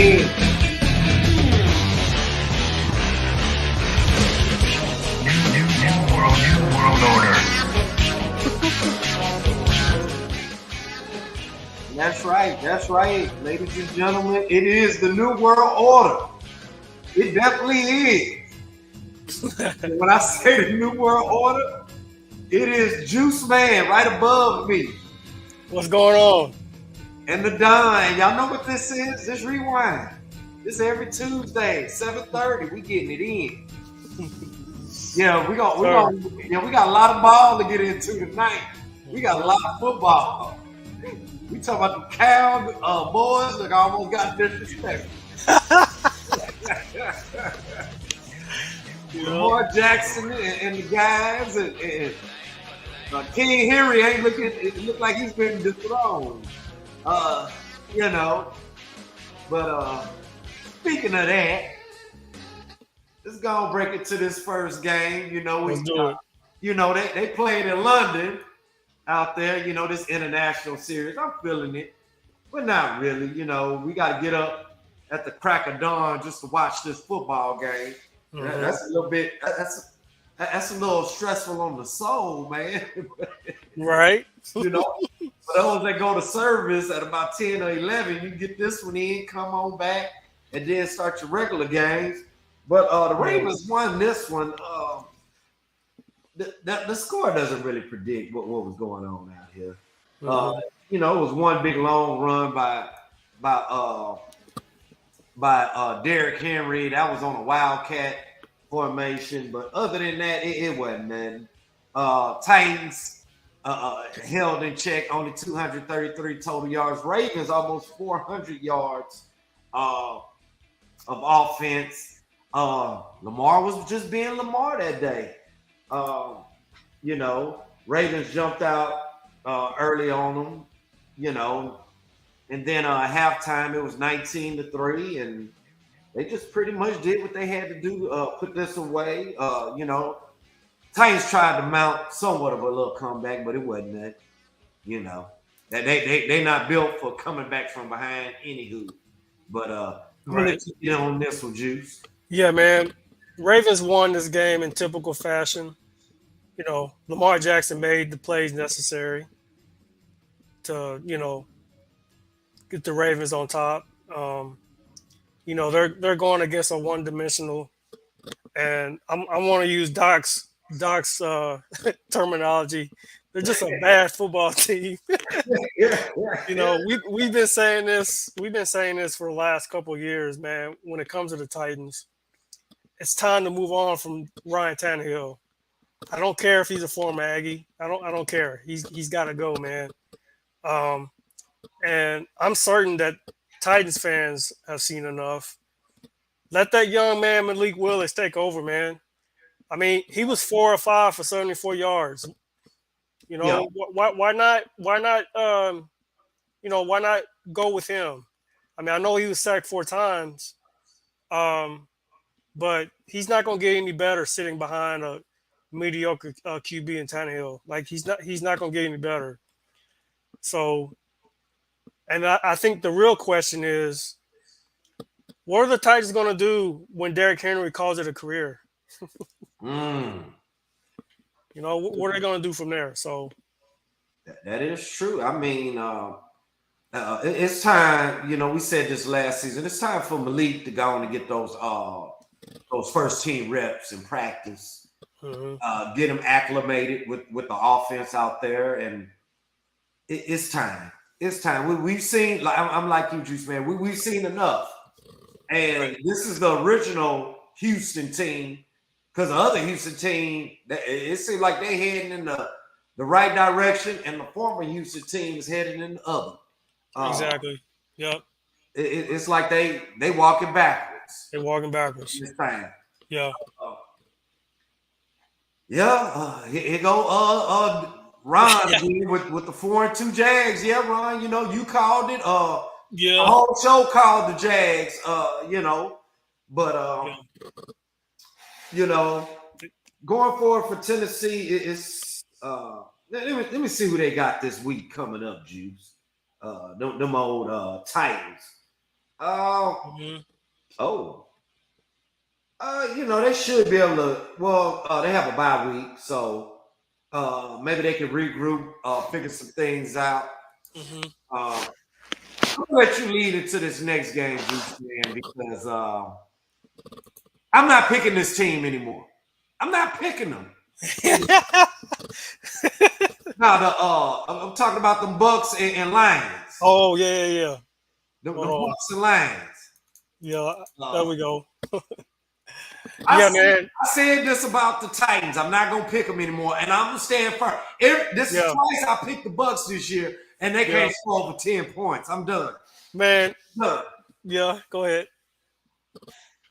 Yeah. New world order. That's right. That's right. Ladies and gentlemen, it is the New World Order. It definitely is. When I say the New World Order, it is Juice Man right above me. What's going on? And the Don. Y'all know what this is? This rewind. This every Tuesday, 7:30. We getting it in. Yeah, we got a lot of ball to get into tonight. We got a lot of football. We talking about the cow boys. Look, I almost got disrespectful. Lamar Jackson and the guys and King Henry ain't looking. It look like he's been dethroned. But speaking of that, let's go and break it to this first game. Let's do it. They played in London out there. This international series. I'm feeling it, but not really. We got to get up at the crack of dawn just to watch this football game. Mm-hmm. That's a little bit. That's a little stressful on the soul, man. Right. For those that go to service at about 10 or 11, you get this one in, come on back, and then start your regular games. But the Ravens won this one. The score doesn't really predict what was going on out here. Mm-hmm. It was one big long run by Derrick Henry. That was on a Wildcat formation. But other than that, it wasn't nothing. Titans held in check, only 233 total yards. Ravens almost 400 yards of offense. Lamar was just being Lamar that day. Ravens jumped out early on them, and then halftime it was 19-3, and they just pretty much did what they had to do to put this away. Titans tried to mount somewhat of a little comeback, but it wasn't that. That they not built for coming back from behind anywho. But I'm gonna keep you on this one, Juice. Yeah, man. Ravens won this game in typical fashion. Lamar Jackson made the plays necessary to, get the Ravens on top. They're going against a one-dimensional, and I want to use Doc's terminology. They're just a bad football team. We've been saying this. We've been saying this for the last couple of years, man. When it comes to the Titans, it's time to move on from Ryan Tannehill. I don't care if he's a former Aggie. I don't care. He's got to go, man. And I'm certain that Titans fans have seen enough. Let that young man Malik Willis take over, man. I mean, he was 4 or 5 for 74 yards. Why not? Why not go with him? I mean, I know he was sacked 4 times, but he's not going to get any better sitting behind a mediocre QB in Tannehill. Like he's not going to get any better. So, and I think the real question is, what are the Titans going to do when Derrick Henry calls it a career? What are they going to do from there? So that is true. I mean, it's time. We said this last season. It's time for Malik to go on and get those first team reps in practice. Mm-hmm. Get him acclimated with the offense out there, and it's time. It's time. We've seen. I'm like you, Juice Man. We've seen enough, and this is the original Houston team. Because the other Houston team, it seems like they're heading in the right direction, and the former Houston team is heading in the other. Exactly. Yep. It's like they walking backwards. They're walking backwards. This time. Yeah. Here go Ron again with the 4-2 Jags. Yeah, Ron. You called it. The whole show called the Jags. But going forward for Tennessee is let me see who they got this week coming up, Juice. Them old Titans. Oh, Mhm. oh. They should be able to. Well, they have a bye week, so maybe they can regroup, figure some things out. Mhm. Uh, I'm gonna let you lead into this next game, Juice Man, because I'm not picking this team anymore. I'm not picking them. Now I'm talking about the Bucks and Lions. Oh yeah, yeah, yeah. The Hold on. Bucks and Lions. Yeah, there Uh, we go. I Yeah, said, man. I said this about the Titans. I'm not gonna pick them anymore, and I'm gonna stand firm. This is Yeah, twice I picked the Bucks this year, and they yeah, can't score over 10 points. I'm done. man. Done. Yeah, go ahead.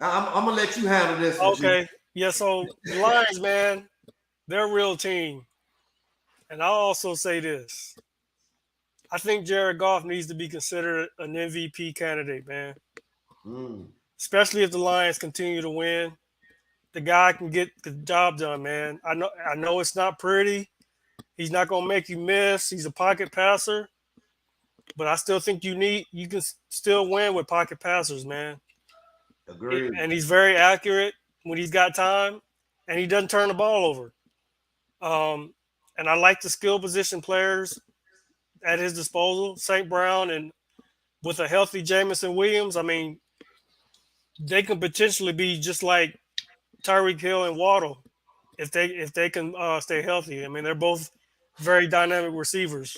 I'm gonna let you handle this one, G. Okay. Yeah, so the Lions, man, they're a real team. And I'll also say this. I think Jared Goff needs to be considered an MVP candidate, man. Mm. Especially if the Lions continue to win. The guy can get the job done, man. I know it's not pretty. He's not gonna make you miss. He's a pocket passer, but I still think you can still win with pocket passers, man. Agreed. And he's very accurate when he's got time, and he doesn't turn the ball over. Um, and I like the skill position players at his disposal, St. Brown, and with a healthy Jamison Williams, I mean, they can potentially be just like Tyreek Hill and Waddle if they can stay healthy. I mean, they're both very dynamic receivers.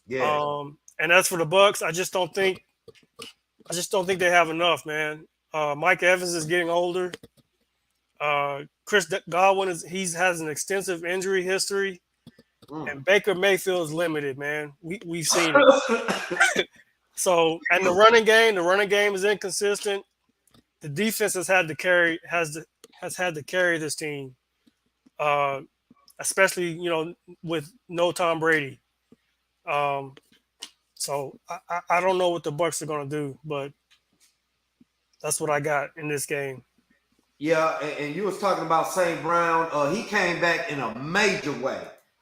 Yeah. And as for the Bucks, I just don't think they have enough, man. Mike Evans is getting older. Chris Godwin has an extensive injury history, Mm. and Baker Mayfield is limited, man. We've seen it. So, and the running game is inconsistent. The defense has had to carry this team, uh, especially with no Tom Brady. Um, so I don't know what the Bucks are going to do, but that's what I got in this game. Yeah, and you was talking about St. Brown. He came back in a major way.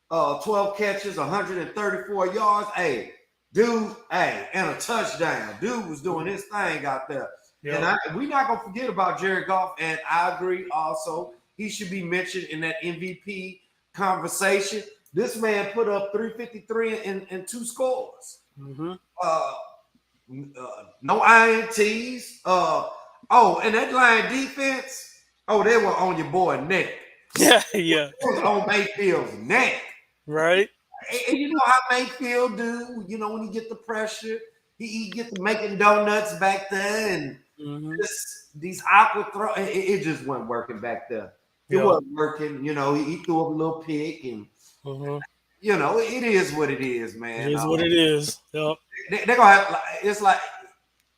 12 catches, 134 yards. Hey, dude, hey, and a touchdown. Dude was doing his thing out there. And Yeah, we're not gonna forget about Jared Goff. And I agree also, he should be mentioned in that MVP conversation. This man put up 353 and two scores. hmm Uh, no INTs. And that line defense. Oh, they were on your boy neck. yeah, yeah. It was on Mayfield's neck. Right. And you know how Mayfield do. When he get the pressure, he get to making donuts back there, and hmm these awkward throw. It just wasn't working back there. It Yeah. wasn't working. He threw up a little pick, and hmm it is what it is, It man. is what it is. Yep. They're gonna have. It's like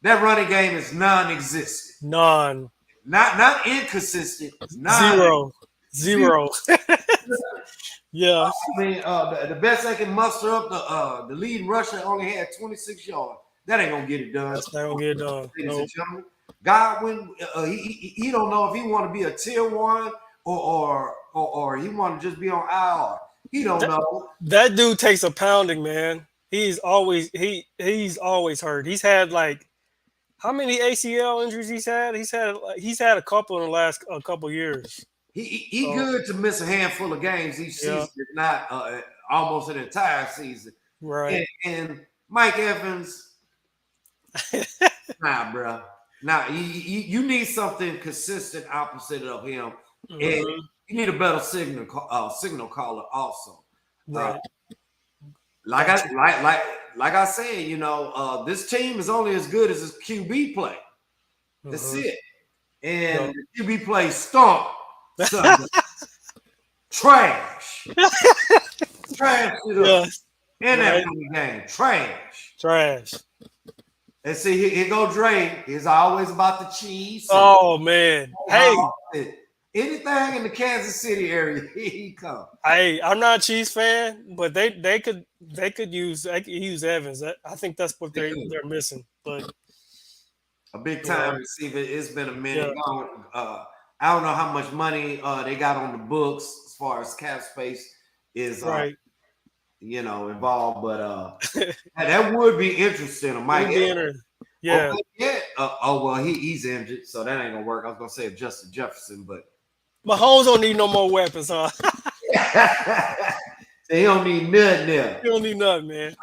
that running game is non-existent. None. Not inconsistent. Zero. Zero. Zero. Yeah. I mean, the best they can muster up, the lead rusher only had 26 yards. That ain't gonna get it done. That's not gonna get done. Ladies Nope. and gentlemen, Godwin, he don't know if he want to be a tier one or he want to just be on IR. He don't know. That dude takes a pounding, man. He's always hurt. He's had like how many ACL injuries he's had a couple in the last a couple years. He So, good to miss a handful of games each yeah. season, if not almost an entire season. Right. And Mike Evans, nah, bro. Nah, you need something consistent opposite of him, and Mhm. you need a better signal caller also. Right. Like I said, this team is only as good as its QB play. That's Mhm. it. And Yep. the QB play stunk. Sunday. Trash. Trash it up. Yeah. In that Right. running game. Trash. Trash. And see, here go Dre. He's always about the cheese. Oh man. Hey, Anything in the Kansas City area, here he come. I'm not a Chiefs fan, but they could use Evans. I think that's what they're missing. But A big time Yeah. receiver. It's been a minute. Yeah. I don't know how much money they got on the books as far as cap space is right. involved, but that would be interesting. It'd Mike be Evans. interesting. Yeah. Okay, yeah. Oh well, he's injured, so that ain't gonna work. I was gonna say Justin Jefferson, but Mahomes don't need no more weapons, huh? so he don't need nothing there. He don't need nothing, man.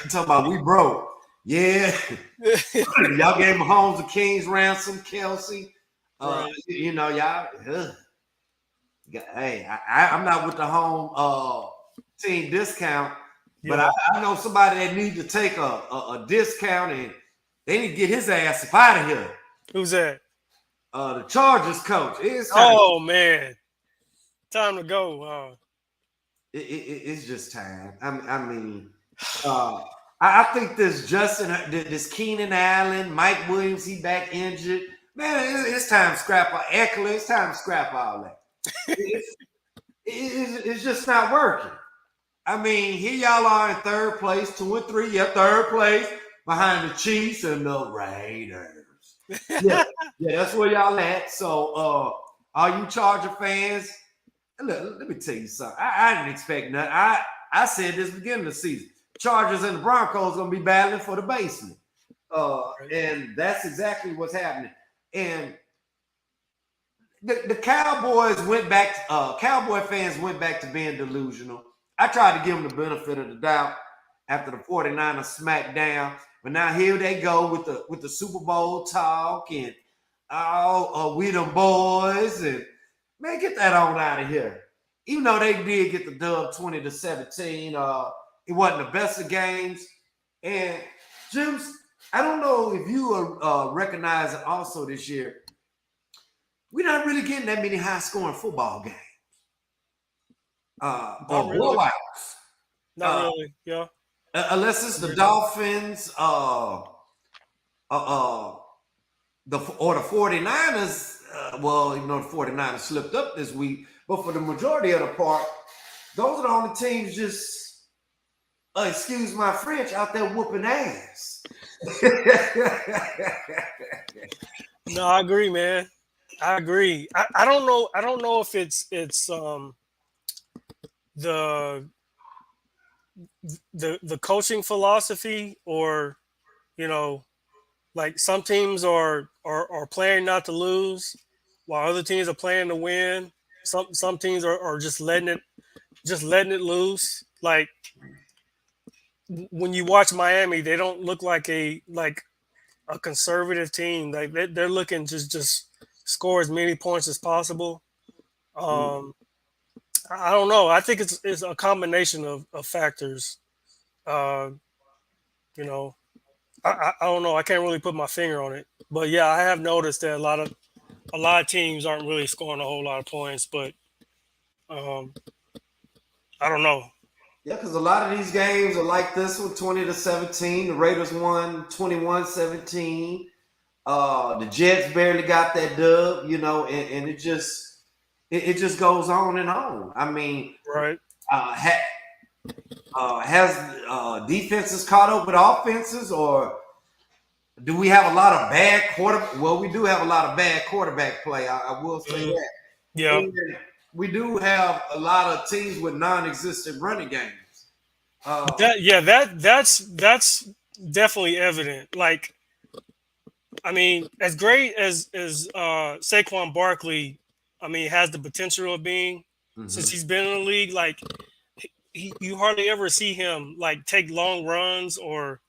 Talking about we broke. Yeah. Y'all gave Mahomes a king's ransom, Kelsey. Right. You know, y'all. Hey, I'm not with the home team discount, but Yeah. I know somebody that needs to take a discount and they need to get his ass up out of here. Who's that? The Chargers coach. It's Oh man, time to go. it's just time. I mean, I think this Keenan Allen, Mike Williams, he back injured. Man, it's time to scrap Eckler. It's time to scrap all that. It's just not working. I mean, here y'all are in third place, 2-3. Yeah, third place behind the Chiefs and the Raiders. Yeah, that's where y'all at. So, all you Charger fans, look, let me tell you something. I didn't expect nothing. I said this beginning of the season. Chargers and the Broncos gonna be battling for the basement. And that's exactly what's happening. And the Cowboys went back. Cowboy fans went back to being delusional. I tried to give them the benefit of the doubt after the 49ers smackdown, but now here they go with the Super Bowl talk and we them boys and man, get that on out of here. Even though they did get the dub 20-17, it wasn't the best of games. And Jims, I don't know if you are recognizing also this year, we're not really getting that many high-scoring football games. Or really. blowouts. Not really. Yeah. Unless it's the Dolphins, the 49ers. Well, you know, the 49ers slipped up this week, but for the majority of the part, those are the only teams just, excuse my French, out there whooping ass. No, I agree, man. I agree. I don't know. I don't know if it's the coaching philosophy or you know like some teams are playing not to lose while other teams are playing to win. Some teams are just letting it loose. Like when you watch Miami, they don't look like a conservative team. Like they're looking just score as many points as possible. I don't know. I think it's a combination of factors. You know, I don't know. I can't really put my finger on it, but yeah, I have noticed that a lot of teams aren't really scoring a whole lot of points. But I don't know. Yeah, because a lot of these games are like this one, 20-17. The Raiders won 21-17. The Jets barely got that dub, you know, and it just goes on and on. I mean, Right. Has defenses caught up with offenses, or do we have a lot of bad quarterback? Well, we do have a lot of bad quarterback play. I will say that. Yeah. And we do have a lot of teams with non-existent running games. That's definitely evident. Like, I mean, as great as Saquon Barkley, I mean, has the potential of being since he's been in the league. Like, you hardly ever see him like take long runs or,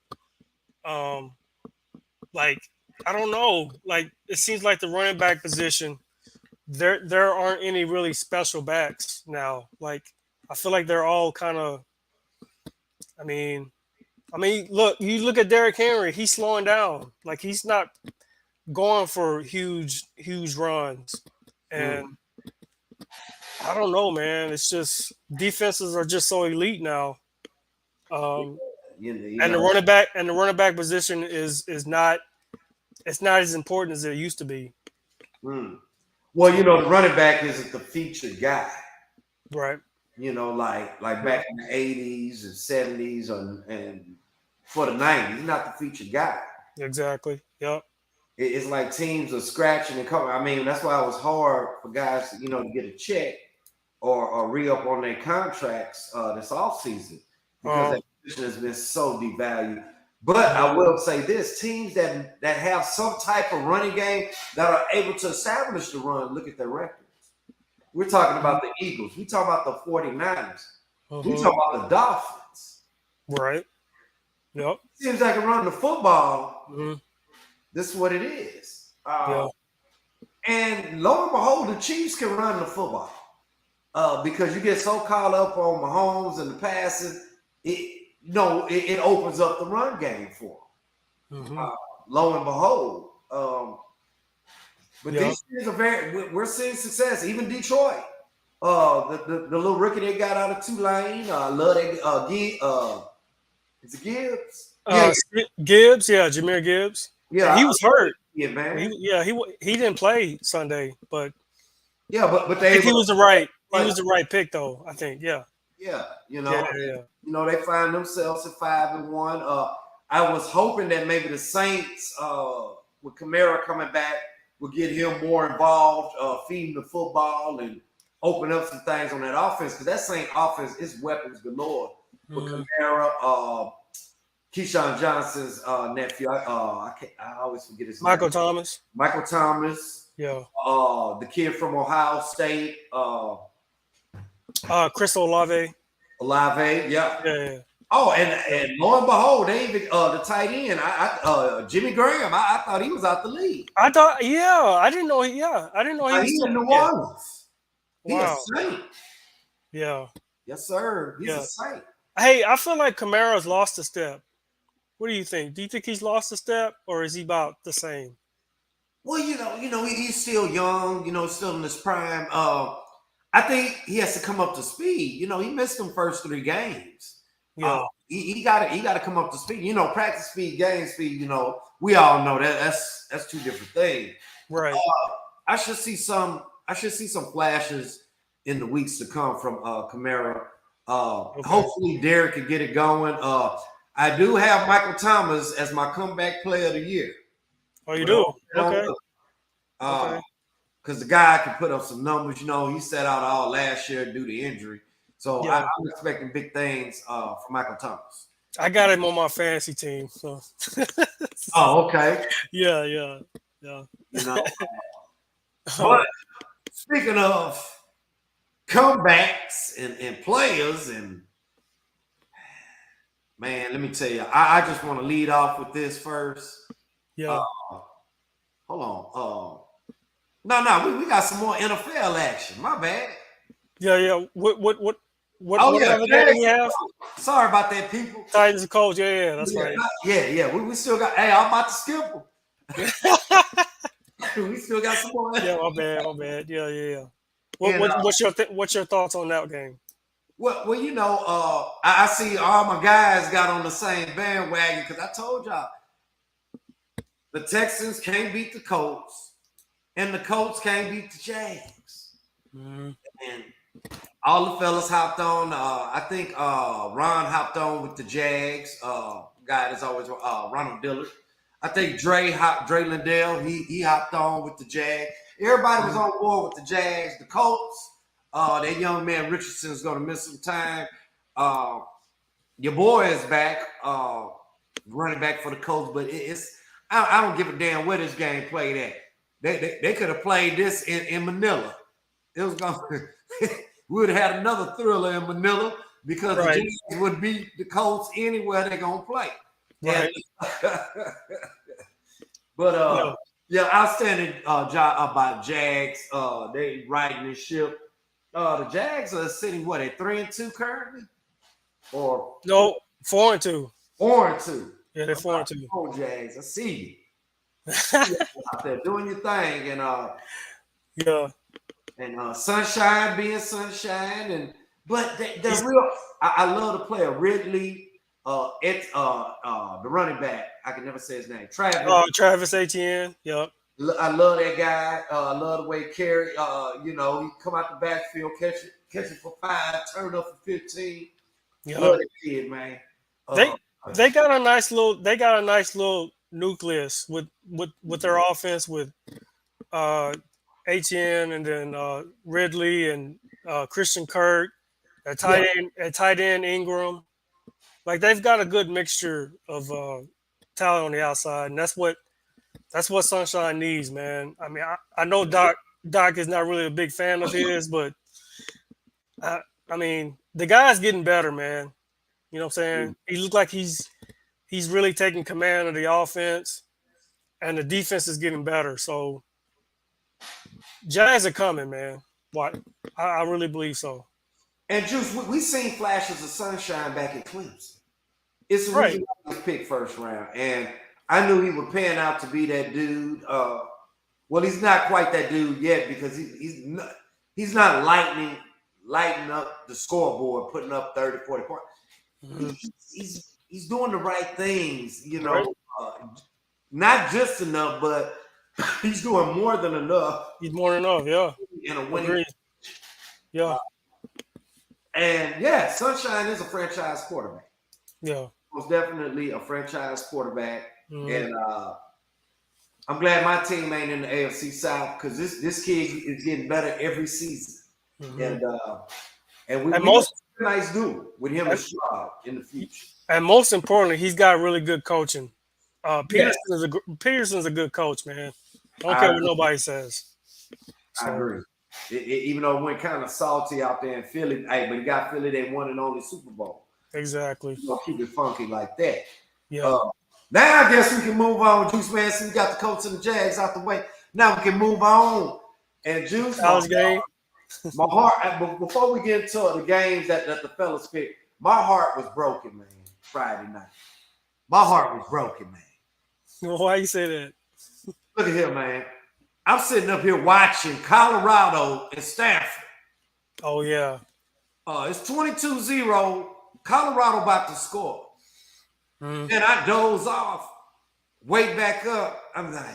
like I don't know. Like it seems like the running back position, there aren't any really special backs now. Like I feel like they're all kind of. I mean, look, you look at Derrick Henry. He's slowing down. Like he's not going for huge runs, and I don't know, man. It's just defenses are just so elite now. And the running back position is not as important as it used to be. Well, you know, the running back isn't the featured guy, right? You know, like back in the 80s and 70s and for the 90s, he's not the featured guy. Exactly. Yep. It's like teams are scratching and covering. I mean, that's why it was hard for guys, you know, to get a check or re-up on their contracts this offseason because that position has been so devalued. But I will say this: teams that have some type of running game that are able to establish the run, look at their records. We're talking about the Eagles. We talk about the 49ers. We talk about the Dolphins. Right. Yep. Seems like run the football. Mm-hmm. This is what it is. Yeah. And lo and behold, the Chiefs can run the football because you get so caught up on Mahomes and the passing, it opens up the run game for them. Mm-hmm. Lo and behold, but these teams are we're seeing success. Even Detroit, the little rookie they got out of Tulane, love that. Is it Gibbs? Gibbs, Jahmyr Gibbs. Yeah, he was hurt. Yeah, man. He didn't play Sunday, but but I think he was the right pick though. I think, yeah. Yeah, they find themselves at 5-1. I was hoping that maybe the Saints, with Kamara coming back, would get him more involved, feeding the football and open up some things on that offense because that Saint offense is weapons galore. With Kamara, Keyshawn Johnson's nephew, I always forget his name. Michael Thomas. Yeah. The kid from Ohio State. Chris Olave. Yeah. Yeah. Oh, and lo and behold, they even the tight end, Jimmy Graham. I thought he was out the league. I didn't know. I didn't know he was he's in New Orleans. Wow. He's a Saint. Yeah. Yes, sir. He's a Saint. Hey, I feel like Kamara's lost a step. What do you think? Do you think he's lost a step, or is he about the same? Well, he's still young. Still in his prime. I think he has to come up to speed. He missed them first 3 games. Yeah, he got to come up to speed. Practice speed, game speed. We all know that's 2 different things. Right. I should see some flashes in the weeks to come from Kamara. Hopefully Derek can get it going. I do have Michael Thomas as my comeback player of the year. Oh, you do? Okay. Because the guy can put up some numbers. He sat out all last year due to injury. So I'm expecting big things from Michael Thomas. I got him on my fantasy team. So. Oh, okay. Yeah. But speaking of comebacks and players and man, let me tell you, I just want to lead off with this first. Yeah. Hold on. No, we got some more NFL action. My bad. Yeah. What other game we have? Sorry about that, people. Titans and Colts. Yeah, that's right. Yeah. We still got. Hey, I'm about to skip them. We still got some more. Yeah, my bad. Yeah. What's your thoughts on that game? Well, I see all my guys got on the same bandwagon because I told y'all the Texans can't beat the Colts, and the Colts can't beat the Jags. Mm-hmm. And all the fellas hopped on. I think Ron hopped on with the Jags. Guy that's always Ronald Dillard. I think Dre Lindell, he hopped on with the Jags. Everybody was on board with the Jags. The Colts, that young man Richardson is going to miss some time. Your boy is back, running back for the Colts, but I don't give a damn where this game played at. They could have played this in Manila. It was going we would have had another thriller in Manila because the Jags would beat the Colts anywhere they're going to play. Right. But outstanding job by Jags. They riding this ship. The Jags are sitting at 3-2 currently, or no 4-2. 4-2. Yeah, they're 4-2. Oh, Jags, I see you out there doing your thing, and sunshine being sunshine, but the real. I love the player Ridley. The running back, I can never say his name. Travis Etienne. Yep. I love that guy. I love the way he carry. He come out the backfield, catch it for 5, turn up for 15. Yep. Love that kid, man. They got a nice little nucleus with their offense with Etienne and then Ridley and Christian Kirk, at tight end Ingram. like they've got a good mixture of talent on the outside, and that's what Sunshine needs, man. I mean, I know Doc is not really a big fan of his, but I mean, the guy's getting better, man. You know what I'm saying? He looks like he's really taking command of the offense, and the defense is getting better. So Giants are coming, man. What? I really believe so. And Juice, we seen flashes of sunshine back in Clemson. It's the Right. reason why he was picked first round. And I knew he would pan out to be that dude. Well, he's not quite that dude yet because he's not lighting up the scoreboard, putting up 30, 40 points. Mm-hmm. He's doing the right things, you know, Right. not just enough, but he's doing more than enough. He's more than enough, yeah. In a winning. Agreed. Yeah. And yeah, Sunshine is a franchise quarterback. Yeah. Was definitely a franchise quarterback. Mm-hmm. And I'm glad my team ain't in the AFC South because this kid is getting better every season. Mm-hmm. And we most a nice dude with him and Stroud in the future. And most importantly, he's got really good coaching. Peterson's a good coach, man. I don't care what nobody says. I agree. Even though it went kind of salty out there in Philly, but he got Philly their one and only Super Bowl. Exactly. You know, keep it funky like that. Yeah. Now I guess we can move on, Juice Man. So we got the Colts and the Jags out the way. Now we can move on. And Juice, college game. My heart. Before we get into the games that the fellas picked, my heart was broken, man. Friday night, my heart was broken, man. Why you say that? Look at here, man. I'm sitting up here watching Colorado and Stanford. Oh yeah. It's 22-0. Colorado about to score. Mm-hmm. And I doze off, wake back up. I'm like,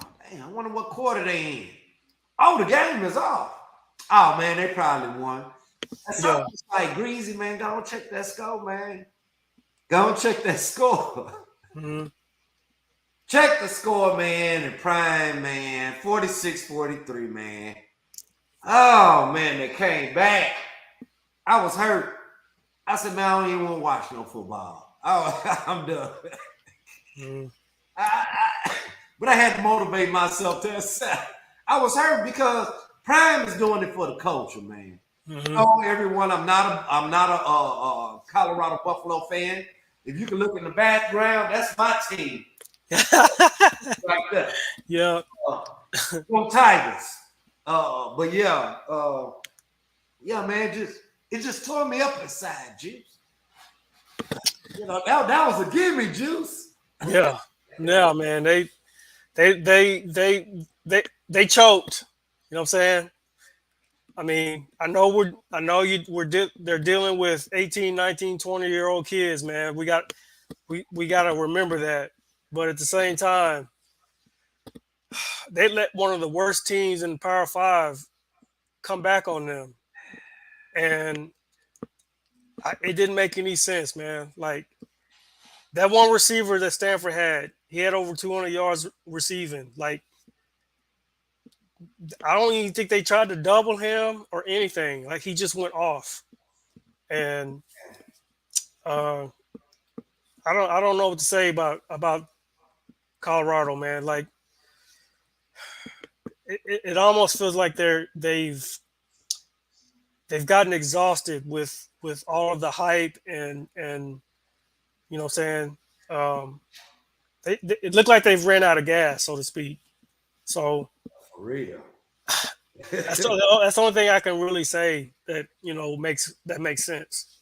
oh, man, I wonder what quarter they in. Oh, the game is off. Oh, man, they probably won. That's like Greasy, man. Go and check that score, man. Go and check that score. Mm-hmm. Check the score, man, and Prime, man. 46-43, man. Oh, man, they came back. I was hurt. I said, man, I don't even want to watch no football. Oh, I'm done. Mm-hmm. But I had to motivate myself to accept. I was hurt because Prime is doing it for the culture, man. Mm-hmm. Oh, everyone, I'm not a Colorado Buffalo fan. If you can look in the background, that's my team. Like that. Yeah. Go Tigers. But yeah, man, it just tore me up inside, Juice. You know, that was a gimme, Juice. Yeah. Yeah, man. They choked. You know what I'm saying? I mean, they're dealing with 18, 19, 20-year-old kids, man. We got to remember that. But at the same time, they let one of the worst teams in Power 5 come back on them. And it didn't make any sense, man. Like, that one receiver that Stanford had, he had over 200 yards receiving. Like, I don't even think they tried to double him or anything. Like, he just went off. And I don't know what to say about Colorado, man. Like, it almost feels like they've gotten exhausted with all of the hype and you know what I'm saying. It looked like they've ran out of gas, so to speak. So for real. that's the only thing I can really say that makes sense.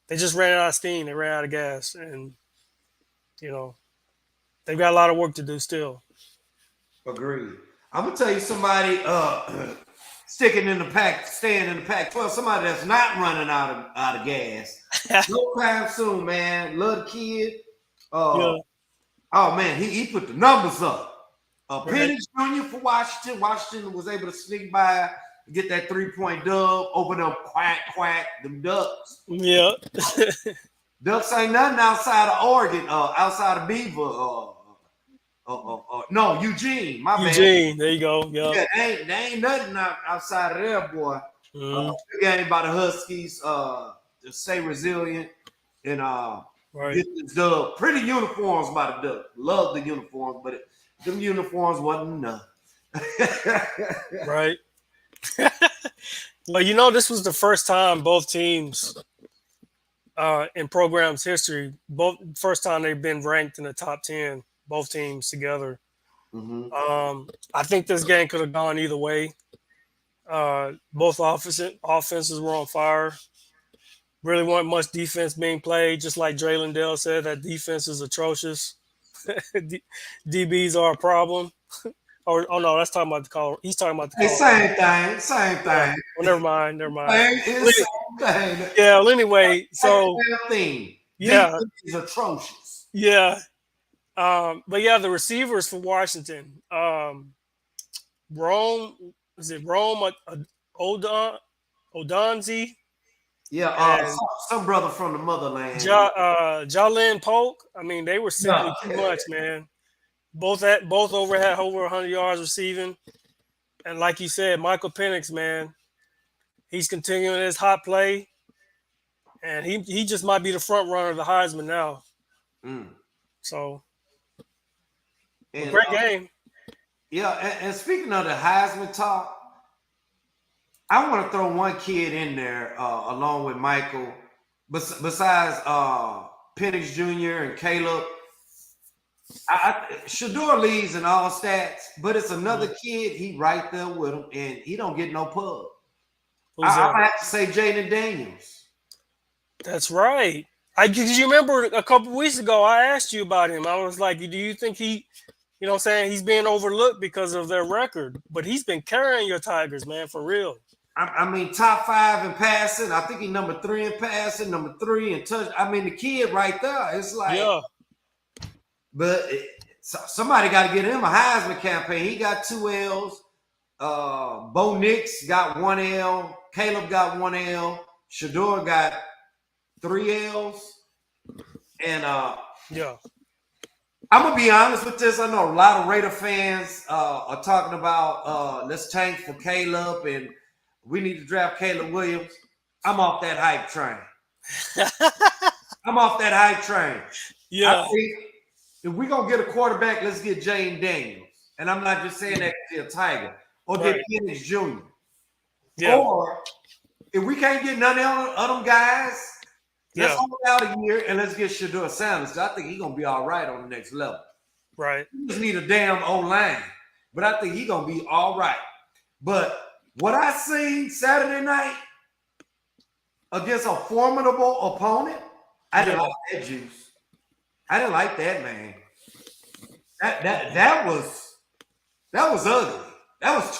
They just ran out of steam. They ran out of gas, and they've got a lot of work to do still. Agreed. I'm gonna tell you somebody staying in the pack. Well, somebody that's not running out of gas. No time soon, man. Love the kid. Yeah. Oh man, he put the numbers up. Right. Penix Jr. for Washington. Washington was able to sneak by, get that 3-point dub, open up quack, them Ducks. Yeah. Ducks ain't nothing outside of Oregon, outside of Beaver. No, Eugene. My bad. Eugene, there you go. Yeah, they ain't nothing outside of there, boy. Mm-hmm. The game by the Huskies. to stay resilient and Right. get this dub. Pretty uniforms by the Duck. Love the uniforms, but them uniforms wasn't enough. Right. Well, this was the first time both teams in program's history, first time they've been ranked in the top 10, both teams together. I think this game could have gone either way. Both offenses were on fire. Really weren't much defense being played. Just like Dre Lindell said, that defense is atrocious. DBs are a problem. Oh no, that's talking about the call. He's talking about the call. Same thing. Yeah. Well, never mind. Same thing. Yeah. Well, anyway, so thing. yeah, is atrocious. yeah. But yeah, the receivers for Washington, Rome, is it Rome Odonzi? Yeah, some brother from the motherland. Jalen Polk. I mean, they were simply too much, man. Both had over 100 yards receiving, and like you said, Michael Penix, man, he's continuing his hot play, and he just might be the front runner of the Heisman now. So, great game. Yeah, and speaking of the Heisman talk, I want to throw one kid in there along with Michael, besides Penix Jr. and Caleb. Shedeur leads in all stats, but it's another kid. He right there with him, and he don't get no pub. I have to say Jaden Daniels. That's right. Because you remember a couple weeks ago, I asked you about him. I was like, do you think he, he's being overlooked because of their record? But he's been carrying your Tigers, man, for real. I mean, top 5 in passing. I think he's number 3 in passing, number 3 in touch. I mean, the kid right there. It's like, yeah. But somebody got to get him a Heisman campaign. He got 2 L's. Bo Nix got 1 L. Caleb got 1 L. Shedeur got 3 L's. And yeah, I'm gonna be honest with this. I know a lot of Raider fans are talking about let's tank for Caleb and we need to draft Caleb Williams. I'm off that hype train. Yeah. I think if we're gonna get a quarterback, let's get Jaden Daniels. And I'm not just saying that to a Tiger. Or get Penix Jr. Yeah. Or if we can't get none of them guys, let's hold out a year and let's get Shedeur Sanders. I think he's gonna be all right on the next level. Right. We just need a damn O-line. But I think he's gonna be all right. But what I seen Saturday night against a formidable opponent, I didn't like that juice. I didn't like that, man. That was ugly. That was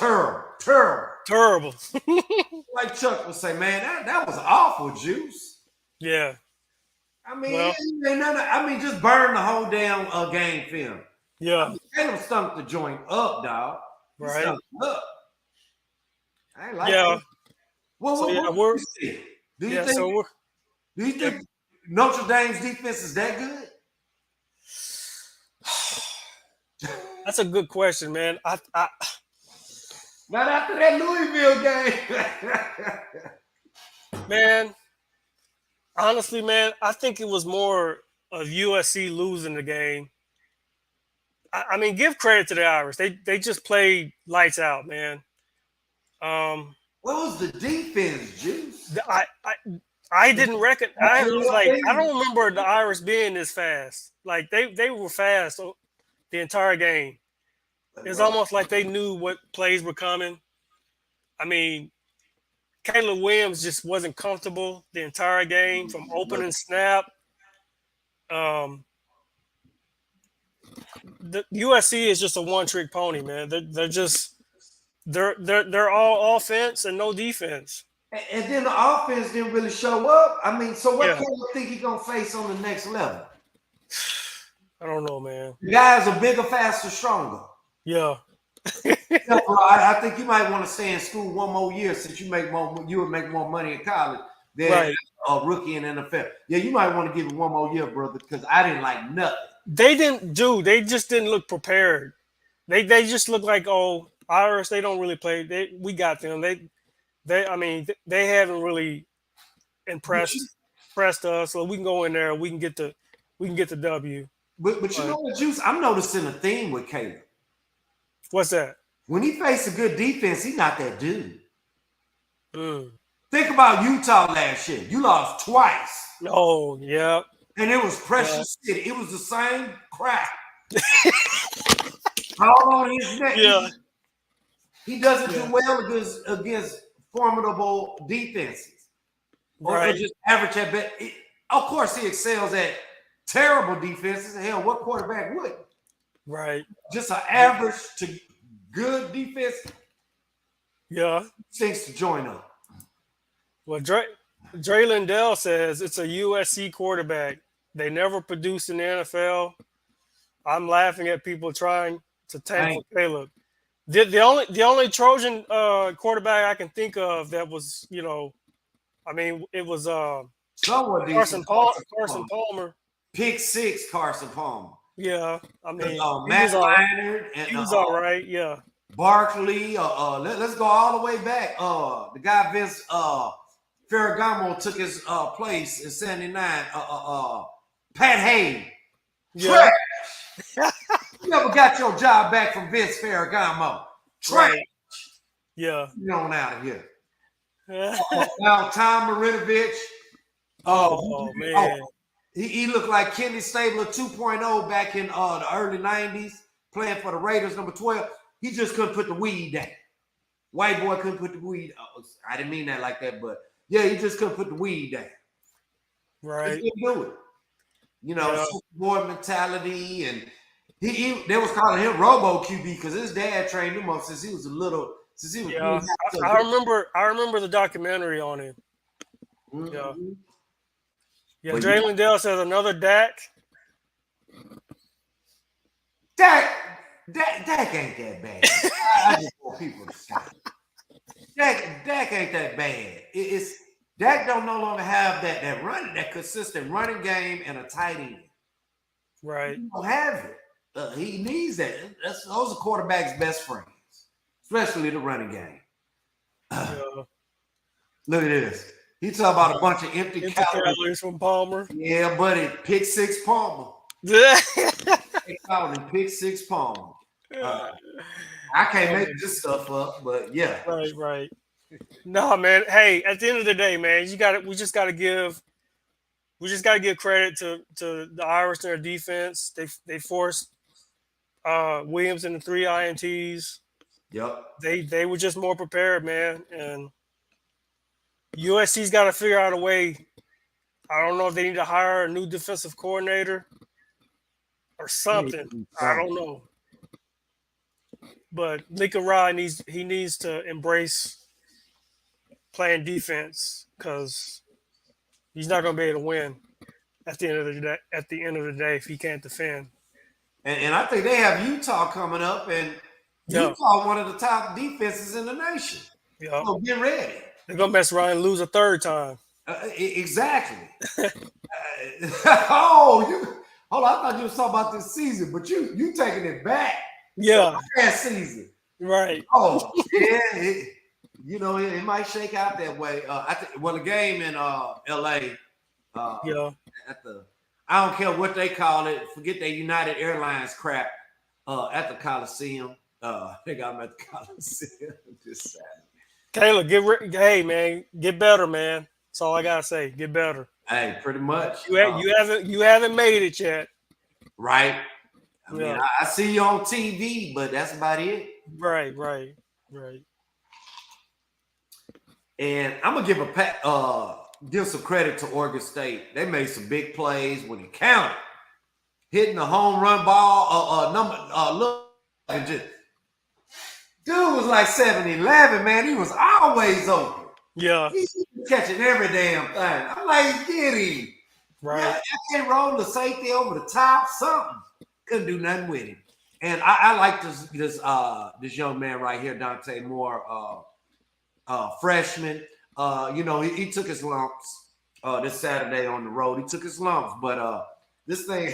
terrible. Like Chuck would say, man, that was awful, juice. Yeah. I mean, just burn the whole damn game film. Yeah. Caleb stunk the joint up, dog. Right. Stunk up. I ain't like that. Well, so, what do you think Notre Dame's defense is that good? That's a good question, man. Not after that Louisville game. Man, honestly, man, I think it was more of USC losing the game. I mean, give credit to the Irish. They just played lights out, man. What was the defense, Juice? I didn't reckon. I was like, I don't remember the Irish being this fast. Like they were fast the entire game. It's almost like they knew what plays were coming. I mean, Caleb Williams just wasn't comfortable the entire game from opening snap. The USC is just a one-trick pony, man. They're all offense and no defense. And then the offense didn't really show up. I mean, so what Caleb think he's gonna face on the next level? I don't know, man. The guys are bigger, faster, stronger. Yeah. I think you might want to stay in school one more year since you would make more money in college than a rookie in NFL. Yeah, you might want to give it one more year, brother, because I didn't like nothing. They just didn't look prepared. They just look like, oh, Irish, they don't really play. We got them. They haven't really and pressed us, so we can go in there. We can get the W. But you know what, Juice? I'm noticing a theme with Caleb. What's that? When he faced a good defense, he's not that dude. Mm. Think about Utah last year. You lost twice. Oh, yeah. And it was Precious City. It was the same crap. All on his neck. Yeah. He doesn't do well against formidable defenses. Or just average at best. Of course, he excels at terrible defenses. Hell, what quarterback would? Right. Just an average to good defense. Yeah. Seems to join up. Well, Dre Lindell says it's a USC quarterback. They never produced in the NFL. I'm laughing at people trying to tank for Caleb. The only Trojan quarterback I can think of that was, it was Carson Palmer. Pick six, Carson Palmer. Yeah, I mean, Matt Leinart and he was all right. Yeah, Barkley. Let's go all the way back. The guy Vince Ferragamo took his place in '79. Pat Hayes. Yeah. You never got your job back from Vince Ferragamo. Trash. Right. Yeah. You on out of here. Now Tom Marinovich. Man. He looked like Kenny Stabler 2.0 back in the early 90s, playing for the Raiders, number 12. He just couldn't put the weed down. White boy couldn't put the weed. I didn't mean that like that, but yeah, he just couldn't put the weed down. Right. He couldn't do it. Superboy mentality, and they was calling him Robo QB because his dad trained him up since he was Yeah, I remember the documentary on him. Mm-hmm. Yeah. Yeah, Dre Lindell says another Dak. Dak ain't that bad. I just want people to stop. Dak ain't that bad. Dak don't no longer have that consistent running game and a tight end. Right. He don't have it. He needs that. Those are quarterbacks' best friends, especially the running game. Look at this. He talking about a bunch of empty calories from Palmer. Yeah, buddy. Pick six Palmer. Yeah. Pick six Palmer. I can't make this stuff up, but yeah. Right. No, man. Hey, at the end of the day, man, we just gotta give credit to the Irish and their defense. They forced Williams into 3 INTs. Yep. They were just more prepared, man. And USC's got to figure out a way. I don't know if they need to hire a new defensive coordinator or something. I don't know. But Lincoln Rod needs to embrace playing defense because he's not going to be able to win at the end of the day if he can't defend. And I think they have Utah coming up, and Utah one of the top defenses in the nation. Yeah. So get ready. They're going to mess around and lose a third time. Exactly. Hold on. I thought you were talking about this season, but you taking it back. Yeah. Last season. Right. Oh, yeah. It might shake out that way. The game in L.A. I don't care what they call it. Forget that United Airlines crap at the Coliseum. They got them at the Coliseum this Saturday. Caleb, get better, man. That's all I gotta say. Get better. Hey, pretty much. You haven't made it yet. Right. I mean, I see you on TV, but that's about it. Right. And I'm gonna give some credit to Oregon State. They made some big plays when it counted. Hitting the home run ball, dude was like 7-11, man. He was always open. Yeah. He was catching every damn thing. I'm like, get him. Right. Yeah, I can't roll the safety over the top, something. Couldn't do nothing with him. And I like this young man right here, Dante Moore, freshman. He took his lumps this Saturday on the road. He took his lumps, but this thing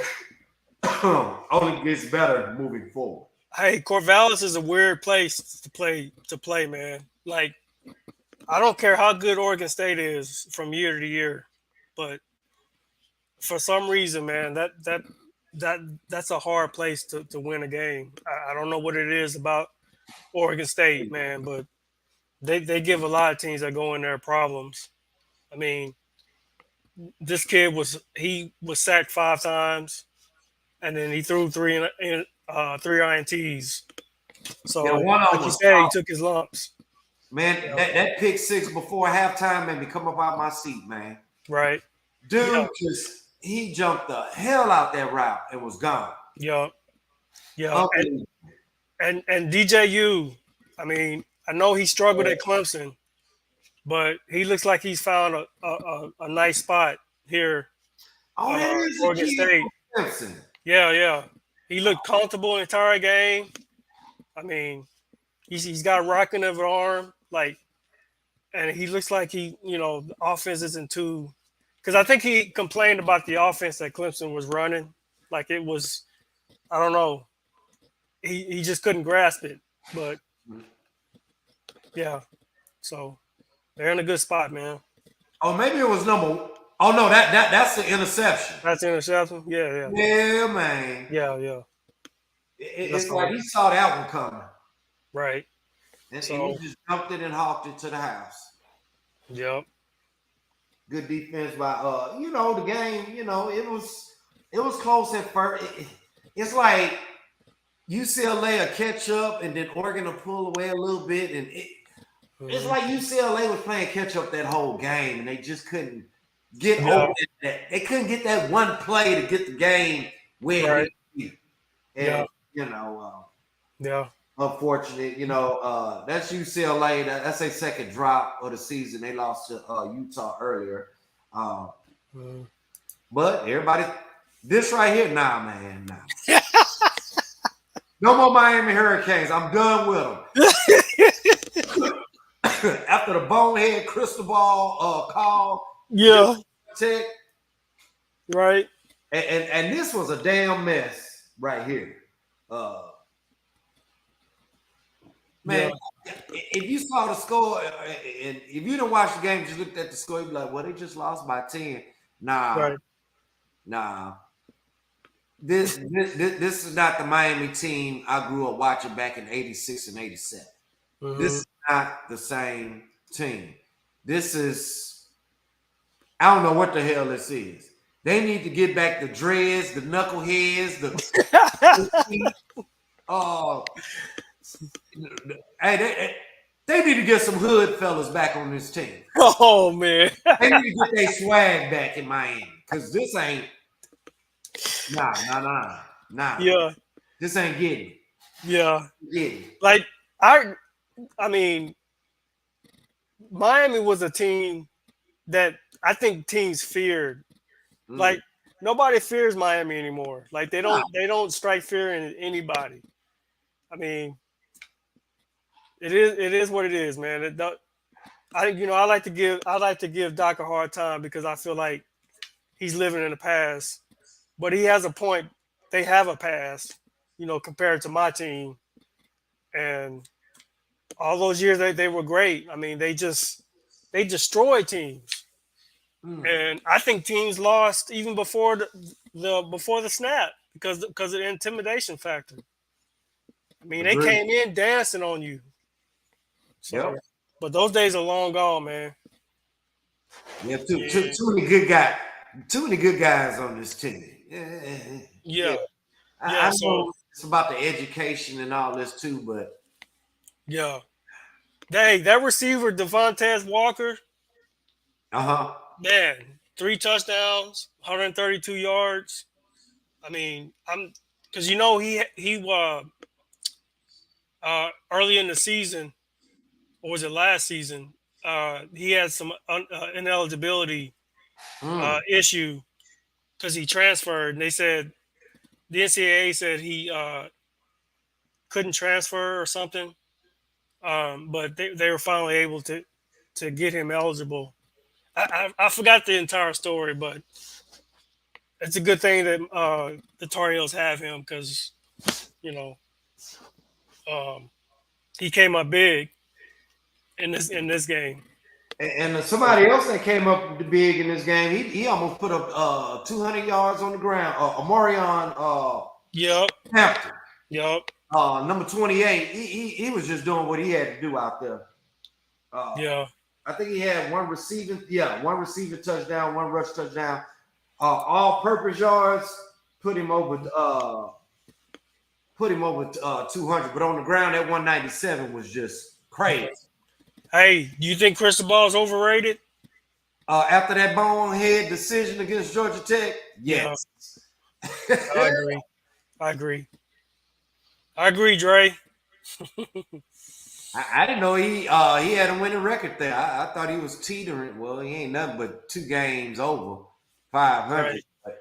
only gets better moving forward. Hey, Corvallis is a weird place to play, man. Like, I don't care how good Oregon State is from year to year, but for some reason, man, that's a hard place to win a game. I don't know what it is about Oregon State, man, but they give a lot of teams that go in there problems. I mean, this kid was sacked 5 times, and then he threw three INTs. Yeah, So, one of like them you was said, he caught. took his lumps. Man, that pick six before halftime made me come up out my seat, man. Right? Yeah, Dude he jumped the hell out that route and was gone. yeah, yeah. Unbelievable. And DJU, I mean, I know he struggled at Clemson, but he looks like he's found a nice spot here, Oh, that is a Oregon kid State. from Clemson. Yeah, yeah. He looked comfortable the entire game. I mean, he's got a rocking of an arm, like, and he looks like the offense isn't too. Because I think he complained about the offense that Clemson was running, like it was. I don't know. He just couldn't grasp it, but yeah. So they're in a good spot, man. Oh, maybe it was number. Oh no, that's the interception. That's interception. Yeah, yeah, Yeah, man. yeah, yeah. It's like he saw that one coming, Right. and So he just jumped it and hawked it to the house. yep. Good defense by the game. It was close at first. It's like UCLA will catch up, and then Oregon will pull away a little bit, and it's like UCLA was playing catch up that whole game, and they just couldn't get over that. They couldn't get that one play to get the game where it needed to be. And Yeah. unfortunate, that's UCLA. That's their second drop of the season. They lost to Utah earlier. But everybody, this right here, nah, man, nah. No more Miami Hurricanes. I'm done with them. After the bonehead crystal ball call, Yeah. Tech, Right. and this was a damn mess right here. Man, if you saw the score and if you didn't watch the game, just looked at the score, you'd be like, well, they just lost by 10. Nah. This is not the Miami team I grew up watching back in 86 and 87. This is not the same team. This is, I don't know what the hell this is. They need to get back the dreads, the knuckleheads, they need to get some hood fellas back on this team. Oh man. They need to get their swag back in Miami. Because this ain't nah. Yeah. This ain't getting it. Yeah. Getting it. Like I mean, Miami was a team that I think teams feared. Like nobody fears Miami anymore. Like they don't strike fear in anybody. I mean, it is what it is, man. I like to give Doc a hard time because I feel like he's living in the past. But he has a point. They have a past, compared to my team. And all those years they were great. I mean, they destroyed teams. And I think teams lost even before the snap because of the intimidation factor. I mean, they came in dancing on you. So, but those days are long gone, man. Yeah, too many good guys. Too many good guys on this team. Yeah. I know it's about the education and all this too, but yeah. Dang, that receiver Devontae Walker. Man, 3 touchdowns, 132 yards. I mean, because he early in the season, or was it last season? He had some ineligibility issue because he transferred, and they said the NCAA said he couldn't transfer or something. But they were finally able to get him eligible. I forgot the entire story, but it's a good thing that the Tar Heels have him because he came up big in this game. And somebody else that came up big in this game, he almost put up 200 yards on the ground. Amarion Yep. Hampton, Yep. number 28. He was just doing what he had to do out there. Yeah. I think he had one receiving touchdown, one rush touchdown. All-purpose yards put him over 200, but on the ground that 197 was just crazy. Hey, do you think Cristobal is overrated? After that bonehead decision against Georgia Tech, yes. Yeah. I agree, Dre. I didn't know he had a winning record there. I thought he was teetering. Well, he ain't nothing but 2 games over 500. Right.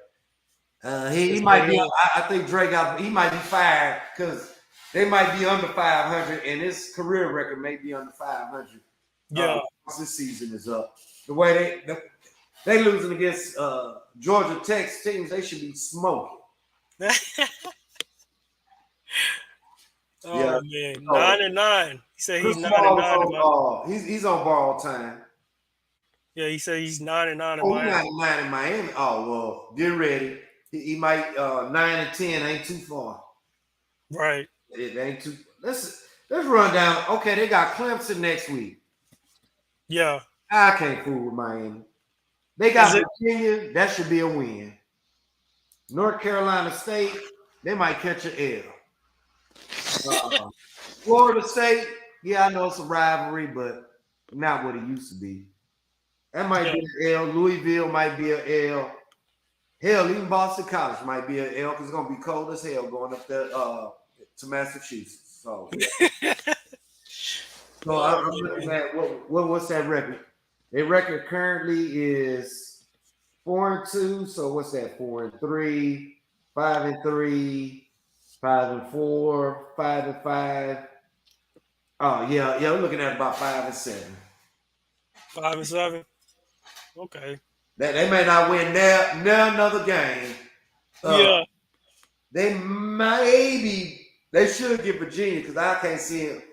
He might be. I think Dre he might be fired because they might be under 500, and his career record may be under 500. Yeah. Once this season is up, the way they losing against Georgia Tech teams, they should be smoking. Oh man, 9-9. He said he's 9-9. He's on ball time. Yeah, he said he's 9-9 in Miami. 9-9 in Miami. Oh well, get ready. He might 9-10 ain't too far. Right. It ain't too. Let's run down. Okay, they got Clemson next week. Yeah. I can't fool with Miami. They got Virginia. That should be a win. North Carolina State. They might catch an L. Florida State. Yeah, I know it's a rivalry, but not what it used to be. That might be an L. Louisville might be an L. Hell, even Boston College might be an L because it's gonna be cold as hell going up there to Massachusetts. So, I'm looking at what's that record? Their record currently is 4-2. So what's that? 4-3, 5-3, 5-4, 5-5. Oh yeah, we're looking at about 5-7. 5-7. Okay. They may not win another game. Yeah. They should get Virginia because I can't see it.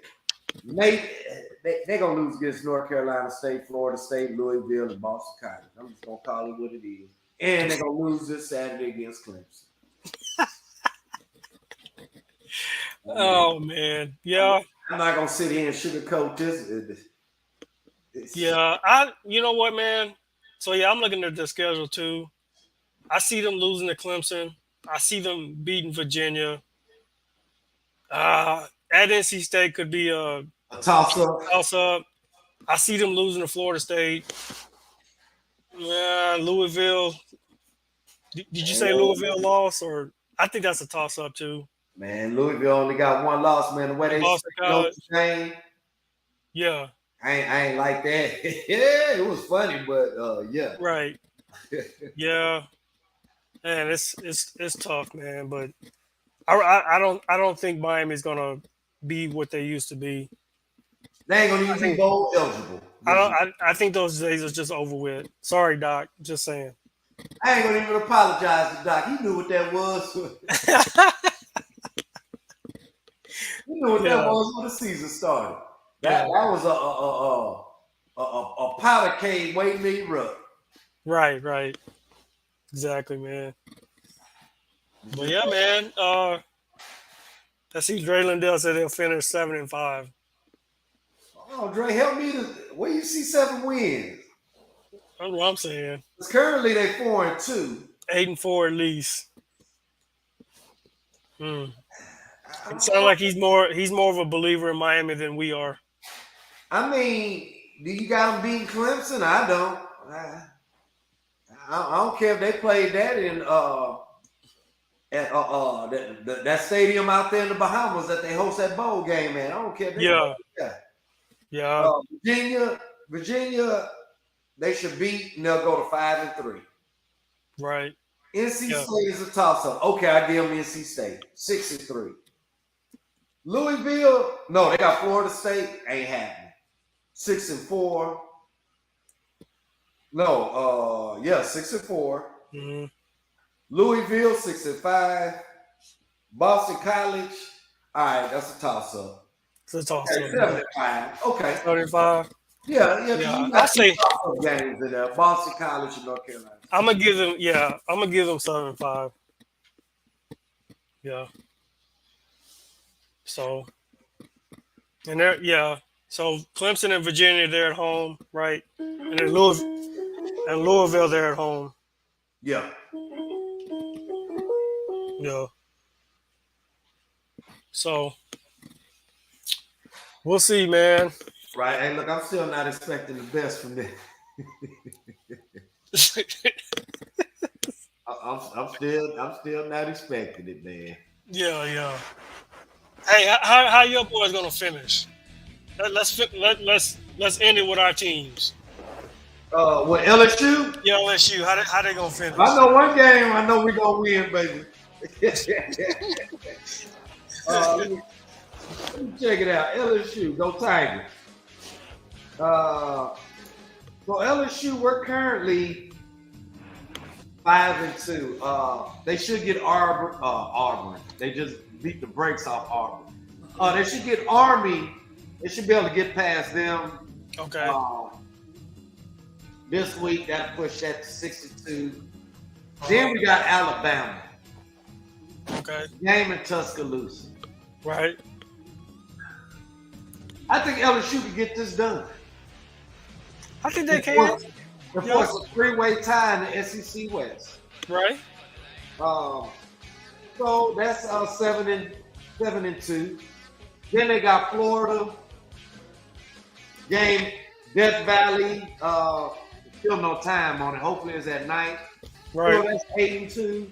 They're gonna lose against North Carolina State, Florida State, Louisville, and Boston College. I'm just gonna call it what it is. And they're gonna lose this Saturday against Clemson. Oh man. Yeah. I'm not gonna sit here and sugarcoat this. Yeah, you know what, man? So yeah, I'm looking at the schedule too. I see them losing to Clemson. I see them beating Virginia. At NC State could be a toss-up. I see them losing to Florida State. Louisville. Did you say Louisville lost, or I think that's a toss-up too? Man, Louisville only got one loss, man. The way they Notre Dame. Yeah. I ain't like that. Yeah, it was funny, but yeah. Right. Yeah. Man, it's tough, man. But I don't think Miami's gonna be what they used to be. They ain't gonna even be bowl eligible. I think those days are just over with. Sorry, Doc. Just saying. I ain't gonna even apologize to Doc. He knew what that was. He knew what that was when the season started. That was a powder cake waiting to erupt. Right. Exactly, man. But yeah, man. I see Dre Lindell said they'll finish 7-5. Oh, Dre, help me where you see 7 wins? That's what I'm saying. Because currently they 4-2. 8-4 at least. It sounds like he's more of a believer in Miami than we are. I mean, do you got them beating Clemson? I don't. I don't care if they played that in that stadium out there in the Bahamas that they host that bowl game, man. I don't care. Yeah. Virginia, they should beat and they'll go to 5-3. Right. NC State is a toss-up. Okay, I give them NC State 6-3. Louisville, no, they got Florida State. Ain't happening. 6-4. No, 6-4. Mm-hmm. Louisville 6-5. Boston College. All right, that's a toss-up. It's a toss-up. 7-5. Okay. 35. Yeah. Yeah, You I got say some games in there. Boston College and North Carolina. I'm gonna give them. Yeah, I'm gonna give them 7-5. Yeah. So and they're yeah. So Clemson and Virginia they're at home, right? And then Louisville they're at home. Yeah. Yeah. So we'll see, man. Right. Hey, look, I'm still not expecting the best from them. I'm still not expecting it, man. Yeah. Hey, how your boys gonna finish? Let's end it with our teams. With LSU, Yeah, LSU. How they gonna finish? I know one game. I know we're gonna win, baby. Let me check it out. LSU, go Tigers. So LSU, we're currently 5-2. They should get Auburn. They just beat the brakes off Auburn. They should get Army. They should be able to get past them. Okay. This week, that'll push that to 62. Then we got Alabama. Okay. Game in Tuscaloosa. Right. I think LSU can get this done. I think they can. Of course, a three-way tie in the SEC West. Right. So that's 7-2. Then they got Florida. Game Death Valley. Still no time on it. Hopefully it's at night. Right. So that's 8-2.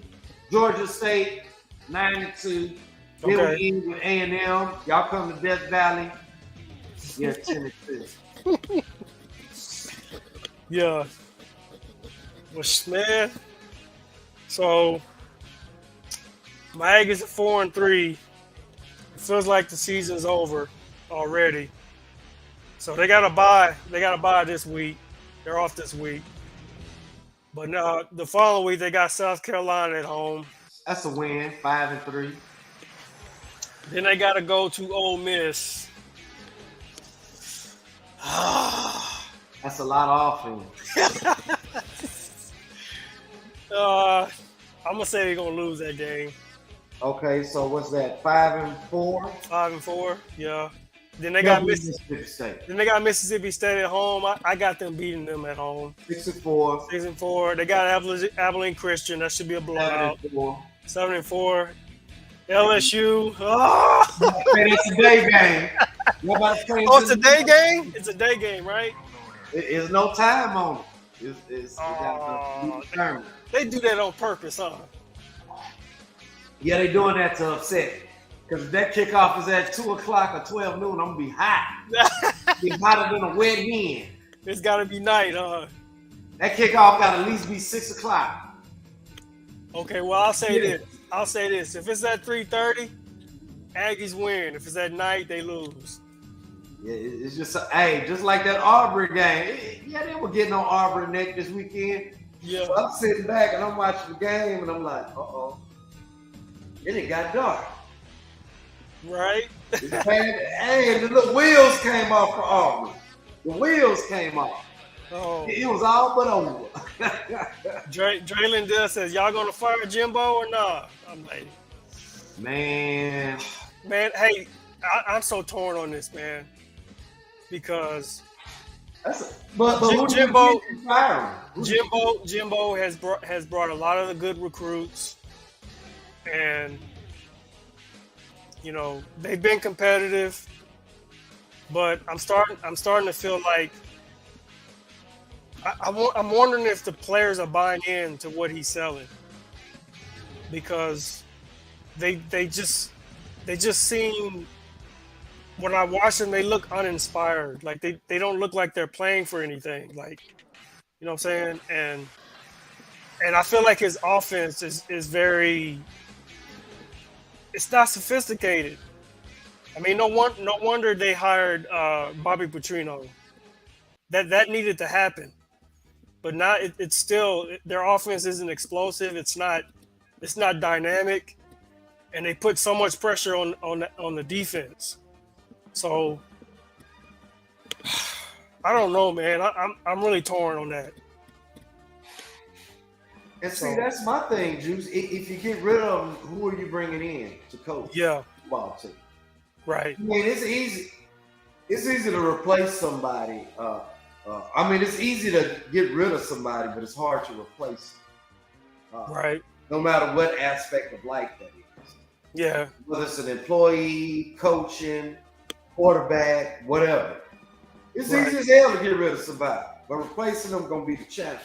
Georgia State 9-2. Then Okay. we end with A&M. Y'all come to Death Valley. Yeah, 10-2. Yeah. Well, man. So my Aggies at 4-3. It feels like the season's over already. So they got to buy. They got to buy this week. They're off this week. But now the following week they got South Carolina at home. That's a win. 5-3. Then they got to go to Ole Miss. That's a lot of offense. I'm gonna say they're gonna lose that game. Okay, so what's that? 5-4. 5-4. Yeah. Then they got Mississippi State. Then they got Mississippi State at home. I got them beating them at home. 6-4. 6-4. They got Abilene Christian. That should be a blowout. 7-4. 7-4. LSU. Oh, It's a day game. it's a day game? It's a day game, right? There's no time on it. Oh, determined. They do that on purpose, huh? Yeah, they doing that to upset. Because if that kickoff is at 2 o'clock or 12 noon, I'm going to be hot. Be hotter than a wet hen. It's got to be night, huh? That kickoff got to at least be 6 o'clock. Okay, well, I'll say this. If it's at 3:30, Aggies win. If it's at night, they lose. Yeah, it's just, just like that Auburn game. Yeah, they were getting on Auburn neck this weekend. Yeah. So I'm sitting back and I'm watching the game and I'm like, uh-oh. Then it got dark. Right? Hey, the little wheels came off for Auburn. The wheels came off. Oh. It was all but over. Draylon Dell says, y'all gonna fire Jimbo or not? I'm like, man, hey, I'm so torn on this, man, because Jimbo has brought a lot of the good recruits, and you know they've been competitive, but I'm starting to feel like I'm wondering if the players are buying into what he's selling, because they just seem, when I watch them, they look uninspired. Like they don't look like they're playing for anything. Like, you know what I'm saying? And I feel like his offense is very, it's not sophisticated. I mean, no wonder they hired Bobby Petrino. That needed to happen. But now it's still, their offense isn't explosive. It's not dynamic, and they put so much pressure on the defense. So I don't know, man. I'm really torn on that. And see, So- that's my thing, Juice. If you get rid of them, who are you bringing in to coach? Yeah, Football team. right. I mean, it's easy. It's easy to replace somebody. I mean, it's easy to get rid of somebody, but it's hard to replace them. Right. No matter what aspect of life that is. Yeah. Whether it's an employee, coaching, quarterback, whatever. It's Right. easy as hell to get rid of somebody, but replacing them gonna be the challenge.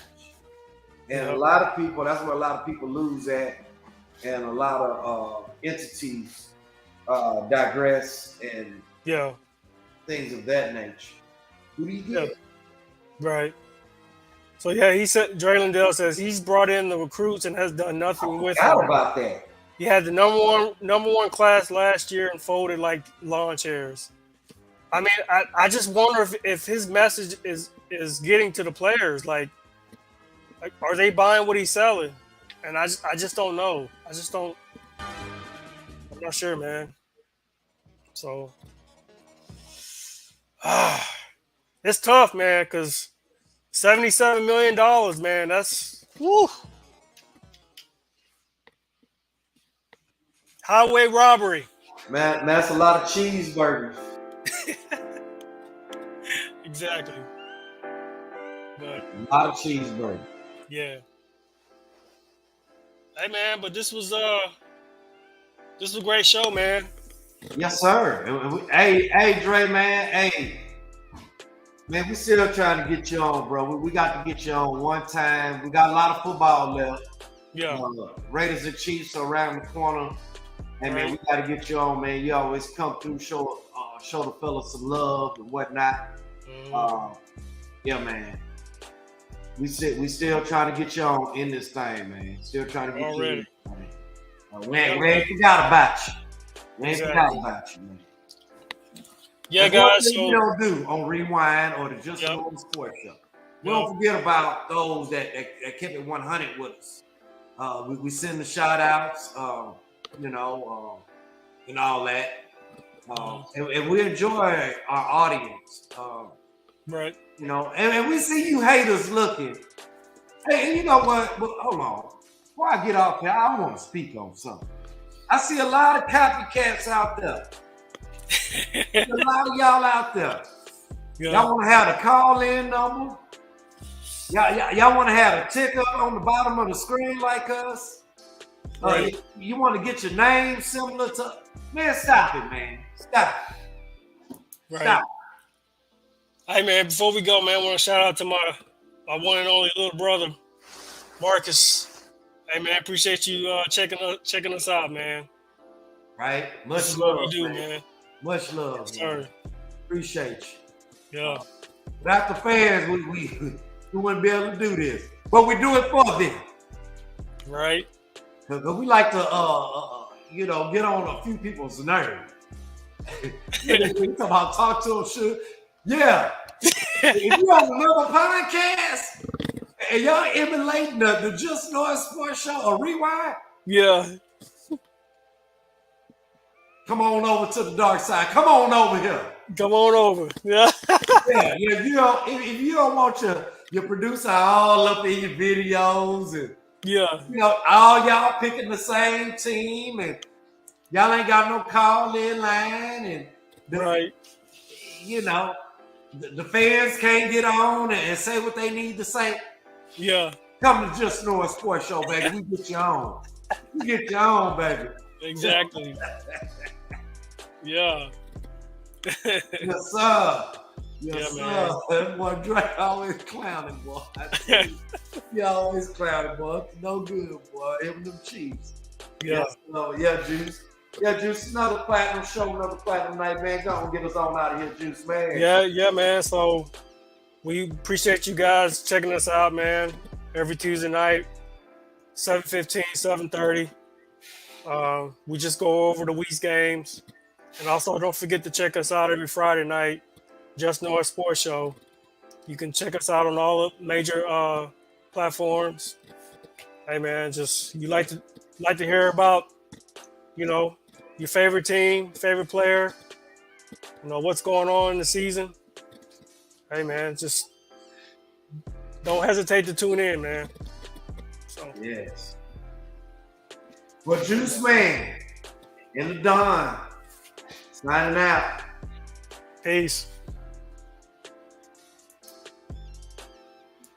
And Yep. a lot of people, that's where a lot of people lose at, and a lot of entities digress and Yeah. things of that nature. Who do you get? Yeah. Right. So yeah, he said Draylon Dale says he's brought in the recruits and has done nothing with Forgot them. about that. He had the number one class last year and folded like lawn chairs. I mean, I just wonder if his message is getting to the players. Like, are they buying what he's selling? And I just don't know. I'm not sure, man. So it's tough, man, because $77 million, man, that's woo. Highway robbery. Man, that's a lot of cheeseburgers. Exactly. But A lot of cheeseburgers. yeah. Hey man, but this was a great show, man. Yes, sir. Hey, Dre, man. Hey, man, we still trying to get you on, bro. We got to get you on one time. We got a lot of football left. Yeah. Raiders and Chiefs are around the corner. Hey, man, we got to get you on, man. You always come through, show the fellas some love and whatnot. Yeah, man. We still trying to get you on in this thing, man. Still trying to get you in. We ain't forgot about you. We ain't forgot about you, man. Yeah, That's one guys. thing we don't do on Rewind or the Just Yep. Normal Sports Show. We don't forget about those that kept it 100 with us. We send the shout outs, and all that. And we enjoy our audience. Right. And we see you haters looking. Hey, and you know what? But hold on. Before I get off here, I want to speak on something. I see a lot of copycats out there. There's a lot of y'all out there. Yeah. Y'all want to have the call-in number? Y'all want to have a ticker on the bottom of the screen like us? Right. You want to get your name similar to... Man, stop it, man. Stop it. Right. Stop. Hey man, before we go, man, I want to shout out to my one and only little brother, Marcus. Hey man, appreciate you checking us out, man. Right? This Much is love, what we do, man. man. Much love, Yes, man. sir. Appreciate you. Yeah. Without the fans, we wouldn't be able to do this. But we do it for them. Right. Because we like to, get on a few people's nerves. We talk about talk to them, sure. Yeah. If you on another podcast and y'all emulating the Just Noise Sports Show or Rewind, Yeah. come on over to the dark side. Come on over here. Come on over. Yeah. Yeah. If you don't want your producer all up in your videos and Yeah. all y'all picking the same team and y'all ain't got no call-in line and Right. the fans can't get on and say what they need to say. Yeah. Come to Just Know Sports Show, baby. We get you on. We get you on, baby. Exactly. Yeah. Yes, sir. Yes, Yeah, sir. That boy Dre always clowning, boy. You always clowning, boy. No good, boy. Even them Chiefs. Yeah. Yeah, Juice. Yeah, Juice. Another platinum show, another platinum night, man. Go on, get us on out of here, Juice, man. Yeah, man. So we appreciate you guys checking us out, man. Every Tuesday night, 7:15, 7:30. We just go over the week's games. And also don't forget to check us out every Friday night, Just Know Our Sports Show. You can check us out on all the major platforms. Hey man, just you like to hear about, your favorite team, favorite player, what's going on in the season. hey man, just don't hesitate to tune in, man. So Yes. Well, Juice Man in the Don signing out. peace.